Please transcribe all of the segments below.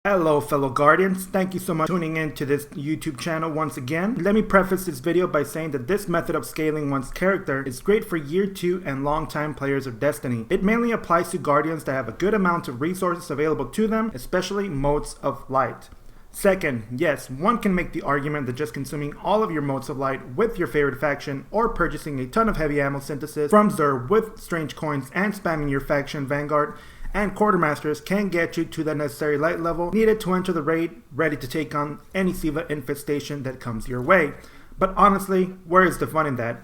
Hello fellow Guardians, thank you so much for tuning in to this YouTube channel once again. Let me preface this video by saying that this method of scaling one's character is great for year 2 and long-time players of Destiny. It mainly applies to Guardians that have a good amount of resources available to them, especially motes of light. Second, yes, one can make the argument that just consuming all of your motes of light with your favorite faction or purchasing a ton of heavy ammo synthesis from Xur with strange coins and spamming your faction Vanguard and Quartermasters can get you to the necessary light level needed to enter the raid, ready to take on any Siva infestation that comes your way. But honestly, where is the fun in that?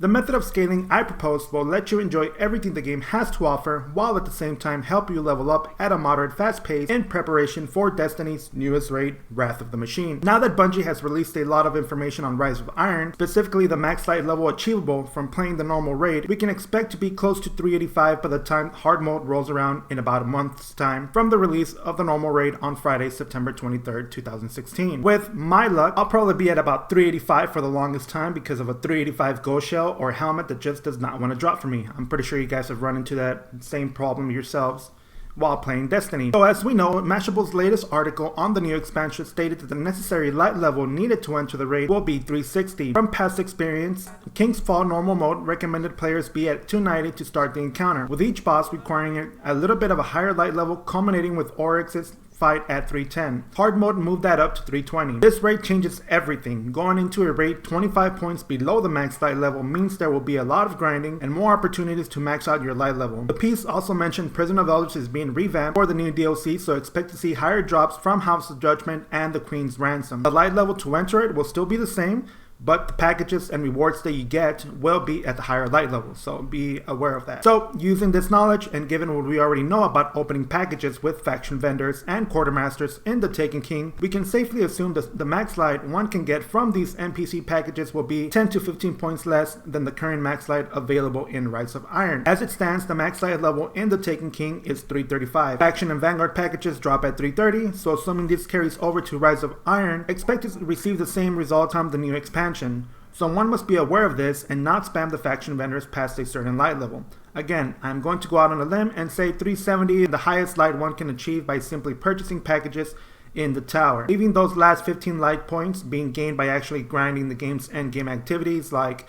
The method of scaling I propose will let you enjoy everything the game has to offer, while at the same time help you level up at a moderate fast pace in preparation for Destiny's newest raid, Wrath of the Machine. Now that Bungie has released a lot of information on Rise of Iron, specifically the max light level achievable from playing the normal raid, we can expect to be close to 385 by the time hard mode rolls around in about a month's time from the release of the normal raid on Friday, September 23rd, 2016. With my luck, I'll probably be at about 385 for the longest time because of a 385 ghost shell or helmet that just does not want to drop for me. I'm pretty sure you guys have run into that same problem yourselves while playing Destiny. So as we know, Mashable's latest article on the new expansion stated that the necessary light level needed to enter the raid will be 360. From past experience, King's Fall normal mode recommended players be at 290 to start the encounter, with each boss requiring a little bit of a higher light level, culminating with Oryx's fight at 310. Hard mode moved that up to 320. This raid changes everything. Going into a raid 25 points below the max light level means there will be a lot of grinding and more opportunities to max out your light level. The piece also mentioned Prison of Elders is being revamped for the new DLC, so expect to see higher drops from House of Judgment and the Queen's Ransom. The light level to enter it will still be the same, but the packages and rewards that you get will be at the higher light level, so be aware of that. So, using this knowledge and given what we already know about opening packages with faction vendors and quartermasters in the Taken King, we can safely assume that the max light one can get from these NPC packages will be 10 to 15 points less than the current max light available in Rise of Iron. As it stands, the max light level in the Taken King is 335. Faction and Vanguard packages drop at 330, so assuming this carries over to Rise of Iron, expect to receive the same result from the new expansion. So one must be aware of this and not spam the faction vendors past a certain light level. Again, I'm going to go out on a limb and say 370 is the highest light one can achieve by simply purchasing packages in the tower, leaving those last 15 light points being gained by actually grinding the game's endgame activities like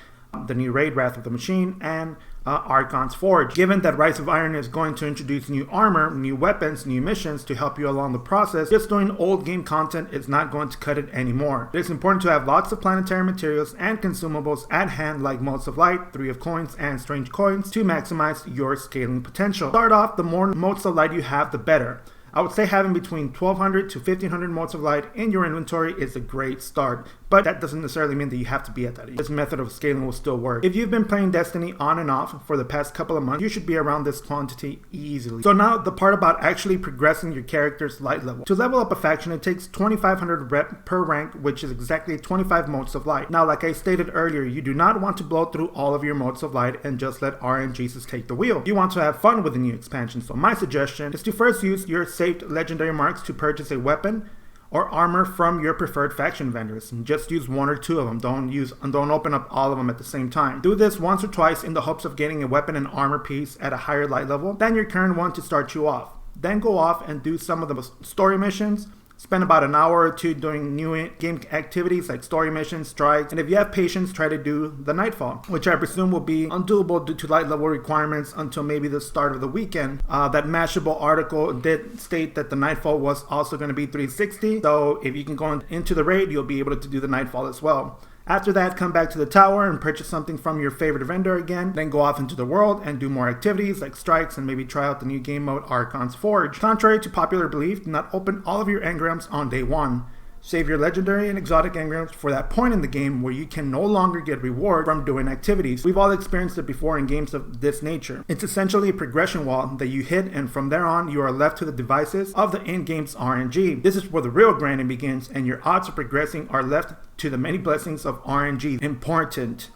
the new raid Wrath of the Machine and Archon's Forge. Given that Rise of Iron is going to introduce new armor, new weapons, new missions to help you along the process, just doing old game content is not going to cut it anymore. It is important to have lots of planetary materials and consumables at hand like Motes of Light, 3 of Coins, and Strange Coins to maximize your scaling potential. Start off, the more Motes of Light you have, the better. I would say having between 1200 to 1500 motes of light in your inventory is a great start, but that doesn't necessarily mean that you have to be at that. This method of scaling will still work. If you've been playing Destiny on and off for the past couple of months, you should be around this quantity easily. So now the part about actually progressing your character's light level. To level up a faction, it takes 2500 rep per rank, which is exactly 25 motes of light. Now, like I stated earlier, you do not want to blow through all of your motes of light and just let RNGesus take the wheel. You want to have fun with the new expansion, so my suggestion is to first use your saved legendary marks to purchase a weapon or armor from your preferred faction vendors, and just use 1 or 2 of them. Don't open up all of them at the same time. Do this once or twice in the hopes of getting a weapon and armor piece at a higher light level than your current one to start you off. Then go off and do some of the story missions. Spend about an hour or 2 doing new game activities like story missions, strikes, and if you have patience, try to do the Nightfall, which I presume will be undoable due to light level requirements until maybe the start of the weekend. That Mashable article did state that the Nightfall was also going to be 360, so if you can go into the raid, you'll be able to do the Nightfall as well. After that, come back to the tower and purchase something from your favorite vendor again, then go off into the world and do more activities like strikes and maybe try out the new game mode Archon's Forge. Contrary to popular belief, do not open all of your engrams on day 1. Save your legendary and exotic engrams for that point in the game where you can no longer get reward from doing activities. We've all experienced it before in games of this nature. It's essentially a progression wall that you hit, and from there on you are left to the devices of the in-game's RNG. This is where the real grinding begins, and your odds of progressing are left to the many blessings of RNG. Important.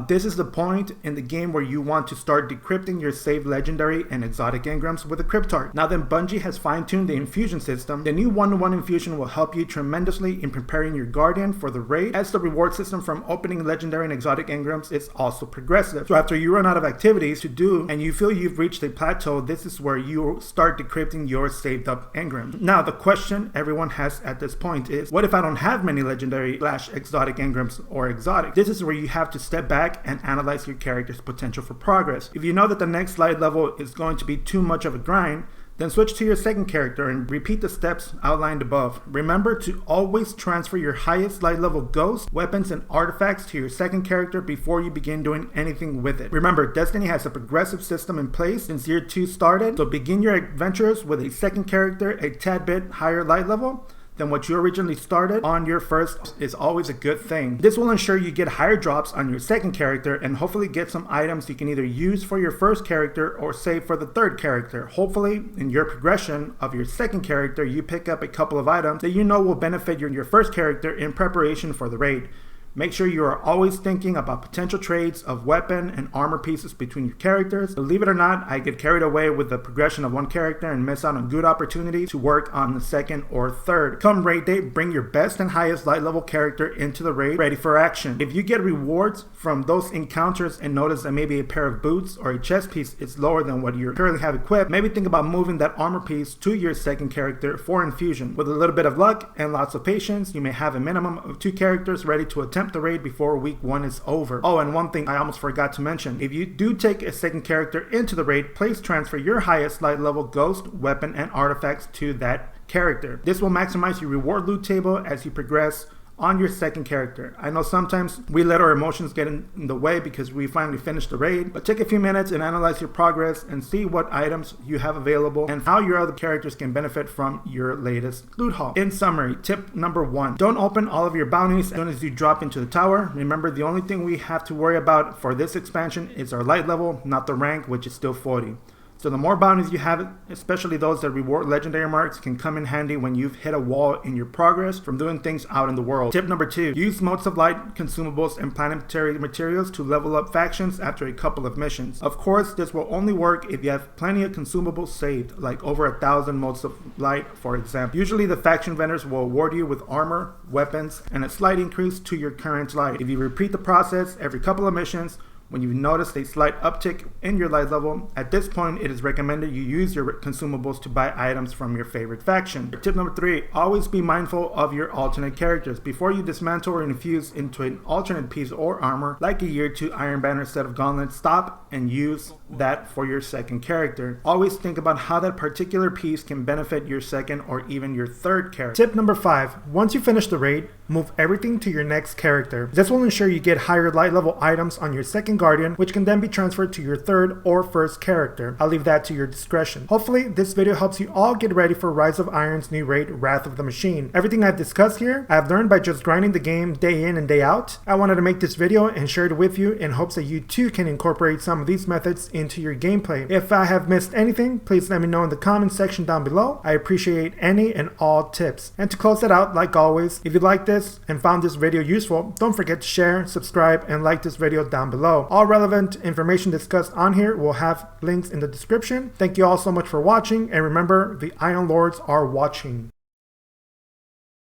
This is the point in the game where you want to start decrypting your saved legendary and exotic engrams with a cryptart. Now that Bungie has fine-tuned the infusion system, the new 1-to-1 infusion will help you tremendously in preparing your guardian for the raid, as the reward system from opening legendary and exotic engrams is also progressive. So after you run out of activities to do and you feel you've reached a plateau, this is where you start decrypting your saved up engrams. Now the question everyone has at this point is, what if I don't have many legendary / exotic engrams or exotic? This is where you have to step back and analyze your character's potential for progress. If you know that the next light level is going to be too much of a grind, then switch to your second character and repeat the steps outlined above. Remember to always transfer your highest light level ghosts, weapons, and artifacts to your second character before you begin doing anything with it. Remember, Destiny has a progressive system in place since year 2 started, so begin your adventures with a second character a tad bit higher light level than what you originally started on your first is always a good thing. This will ensure you get higher drops on your second character and hopefully get some items you can either use for your first character or save for the third character. Hopefully, in your progression of your second character, you pick up a couple of items that you know will benefit your first character in preparation for the raid. Make sure you are always thinking about potential trades of weapon and armor pieces between your characters. Believe it or not, I get carried away with the progression of one character and miss out on good opportunities to work on the second or third. Come raid day, bring your best and highest light level character into the raid ready for action. If you get rewards from those encounters and notice that maybe a pair of boots or a chest piece is lower than what you currently have equipped, maybe think about moving that armor piece to your second character for infusion. With a little bit of luck and lots of patience, you may have a minimum of 2 characters ready to attempt the raid before week 1 is over. Oh, and one thing I almost forgot to mention, if you do take a second character into the raid, please transfer your highest light level ghost, weapon, and artifacts to that character. This will maximize your reward loot table as you progress on your second character. I know sometimes we let our emotions get in the way because we finally finished the raid, but take a few minutes and analyze your progress and see what items you have available and how your other characters can benefit from your latest loot haul. In summary, tip number 1, don't open all of your bounties as soon as you drop into the tower. Remember, the only thing we have to worry about for this expansion is our light level, not the rank, which is still 40. So the more bounties you have, especially those that reward legendary marks, can come in handy when you've hit a wall in your progress from doing things out in the world. Tip number 2, use motes of light, consumables, and planetary materials to level up factions after a couple of missions. Of course, this will only work if you have plenty of consumables saved, like over 1,000 motes of light, for example. Usually the faction vendors will award you with armor, weapons, and a slight increase to your current light. If you repeat the process every couple of missions, when you notice a slight uptick in your light level, at this point it is recommended you use your consumables to buy items from your favorite faction. Tip number 3, always be mindful of your alternate characters. Before you dismantle or infuse into an alternate piece or armor, like a year 2 Iron Banner set of gauntlets, stop and use that for your second character. Always think about how that particular piece can benefit your second or even your third character. Tip number 5, once you finish the raid, move everything to your next character. This will ensure you get higher light level items on your second guardian, which can then be transferred to your third or first character. I'll leave that to your discretion. Hopefully, this video helps you all get ready for Rise of Iron's new raid, Wrath of the Machine. Everything I've discussed here, I've learned by just grinding the game day in and day out. I wanted to make this video and share it with you in hopes that you too can incorporate some of these methods into your gameplay. If I have missed anything, please let me know in the comment section down below. I appreciate any and all tips. And to close it out, like always, if you like this and found this video useful, don't forget to share, subscribe, and like this video down below. All relevant information discussed on here will have links in the description. Thank you all so much for watching, and remember, the Iron Lords are watching.